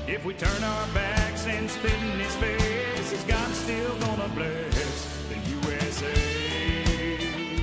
If we turn our backs and spit in his face, is God still gonna bless the USA?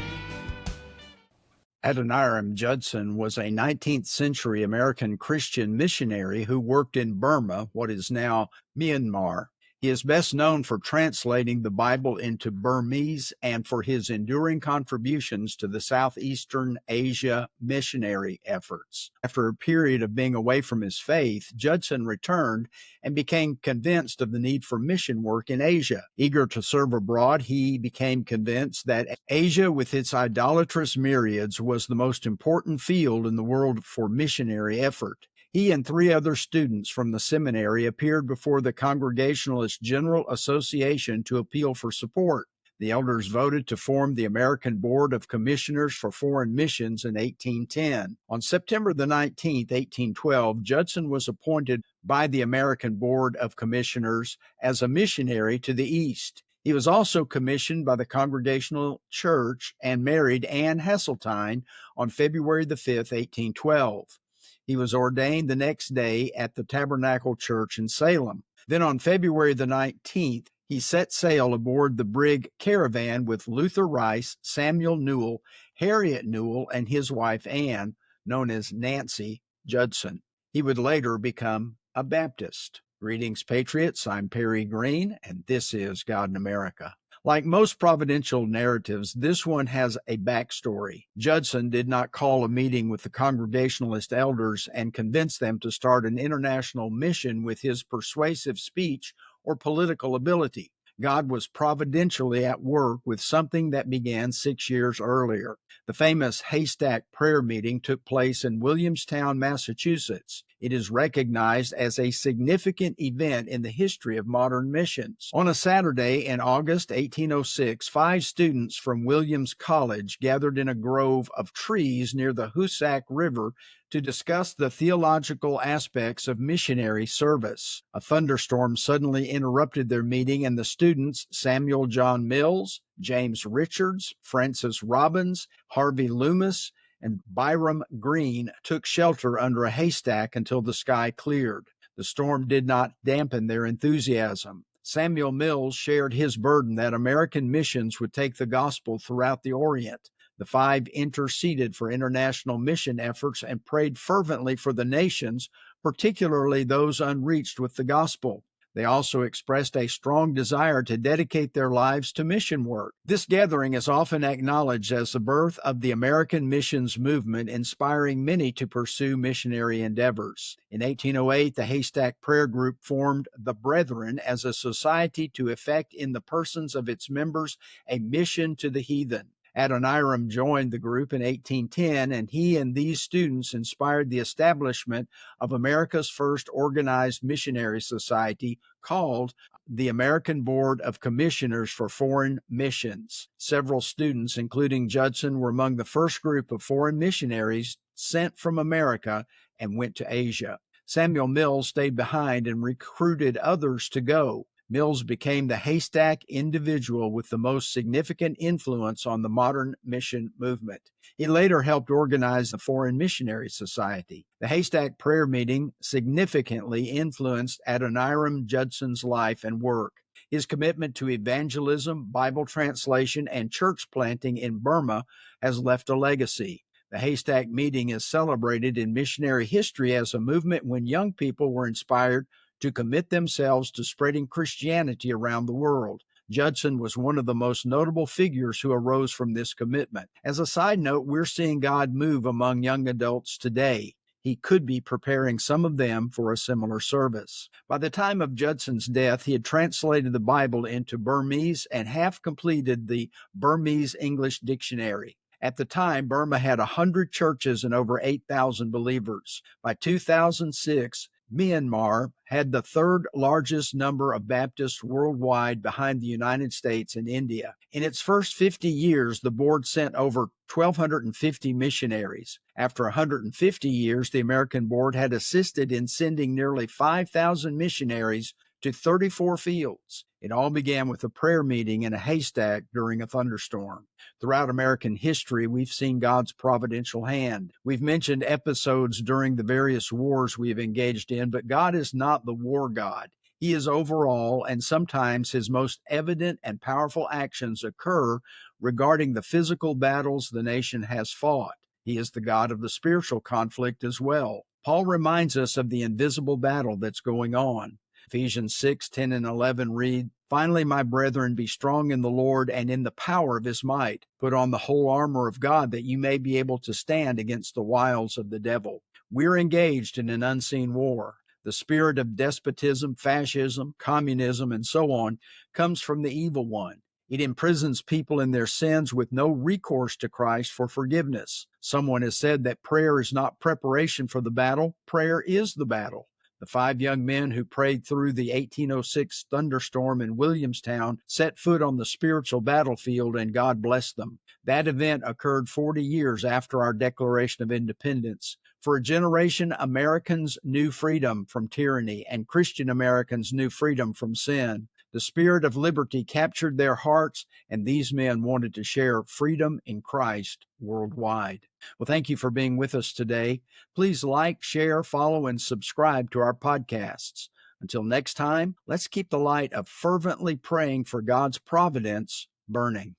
Adoniram Judson was a 19th century American Christian missionary who worked in Burma, what is now Myanmar. He is best known for translating the Bible into Burmese and for his enduring contributions to the Southeastern Asia missionary efforts. After a period of being away from his faith, Judson returned and became convinced of the need for mission work in Asia. Eager to serve abroad, he became convinced that Asia, with its idolatrous myriads, was the most important field in the world for missionary effort. He and 3 other students from the seminary appeared before the Congregationalist General Association to appeal for support. The elders voted to form the American Board of Commissioners for Foreign Missions in 1810. On September the 19th, 1812, Judson was appointed by the American Board of Commissioners as a missionary to the East. He was also commissioned by the Congregational Church and married Anne Hasseltine on February the 5th, 1812. He was ordained the next day at the Tabernacle Church in Salem. Then on February the 19th, he set sail aboard the brig Caravan with Luther Rice, Samuel Newell, Harriet Newell, and his wife Anne, known as Nancy Judson. He would later become a Baptist. Greetings, Patriots. I'm Perry Green, and this is God in America. Like most providential narratives, this one has a backstory. Judson did not call a meeting with the Congregationalist elders and convince them to start an international mission with his persuasive speech or political ability. God was providentially at work with something that began 6 years earlier. The famous Haystack prayer meeting took place in Williamstown, Massachusetts. It is recognized as a significant event in the history of modern missions. On a Saturday in August 1806, 5 students from Williams College gathered in a grove of trees near the Haystack River to discuss the theological aspects of missionary service. A thunderstorm suddenly interrupted their meeting, and the students, Samuel John Mills, James Richards, Francis Robbins, Harvey Loomis, and Byram Green, took shelter under a haystack until the sky cleared. The storm did not dampen their enthusiasm. Samuel Mills shared his burden that American missions would take the gospel throughout the Orient. The 5 interceded for international mission efforts and prayed fervently for the nations, particularly those unreached with the gospel. They also expressed a strong desire to dedicate their lives to mission work. This gathering is often acknowledged as the birth of the American missions movement, inspiring many to pursue missionary endeavors. In 1808, the Haystack Prayer Group formed the Brethren as a society to effect in the persons of its members a mission to the heathen. Adoniram joined the group in 1810, and he and these students inspired the establishment of America's first organized missionary society called the American Board of Commissioners for Foreign Missions. Several students, including Judson, were among the first group of foreign missionaries sent from America and went to Asia. Samuel Mills stayed behind and recruited others to go. Mills became the Haystack individual with the most significant influence on the modern mission movement. He later helped organize the Foreign Missionary Society. The Haystack prayer meeting significantly influenced Adoniram Judson's life and work. His commitment to evangelism, Bible translation, and church planting in Burma has left a legacy. The Haystack meeting is celebrated in missionary history as a movement when young people were inspired to commit themselves to spreading Christianity around the world. Judson was one of the most notable figures who arose from this commitment. As a side note, we're seeing God move among young adults today. He could be preparing some of them for a similar service. By the time of Judson's death, he had translated the Bible into Burmese and half completed the Burmese English Dictionary. At the time, Burma had 100 churches and over 8,000 believers. By 2006, Myanmar had the 3rd largest number of Baptists worldwide behind the United States and India. In its first 50 years, the board sent over 1,250 missionaries. After 150 years, the American board had assisted in sending nearly 5,000 missionaries to 34 fields. It all began with a prayer meeting in a haystack during a thunderstorm. Throughout American history, we've seen God's providential hand. We've mentioned episodes during the various wars we've engaged in, but God is not the war God. He is overall, and sometimes his most evident and powerful actions occur regarding the physical battles the nation has fought. He is the God of the spiritual conflict as well. Paul reminds us of the invisible battle that's going on. Ephesians 6:10 and 11 read, "Finally, my brethren, be strong in the Lord and in the power of his might. Put on the whole armor of God that you may be able to stand against the wiles of the devil." We're engaged in an unseen war. The spirit of despotism, fascism, communism, and so on comes from the evil one. It imprisons people in their sins with no recourse to Christ for forgiveness. Someone has said that prayer is not preparation for the battle, prayer is the battle. The 5 young men who prayed through the 1806 thunderstorm in Williamstown set foot on the spiritual battlefield, and God blessed them. That event occurred 40 years after our Declaration of Independence. For a generation, Americans knew freedom from tyranny, and Christian Americans knew freedom from sin. The spirit of liberty captured their hearts, and these men wanted to share freedom in Christ worldwide. Well, thank you for being with us today. Please like, share, follow, and subscribe to our podcasts. Until next time, let's keep the light of fervently praying for God's providence burning.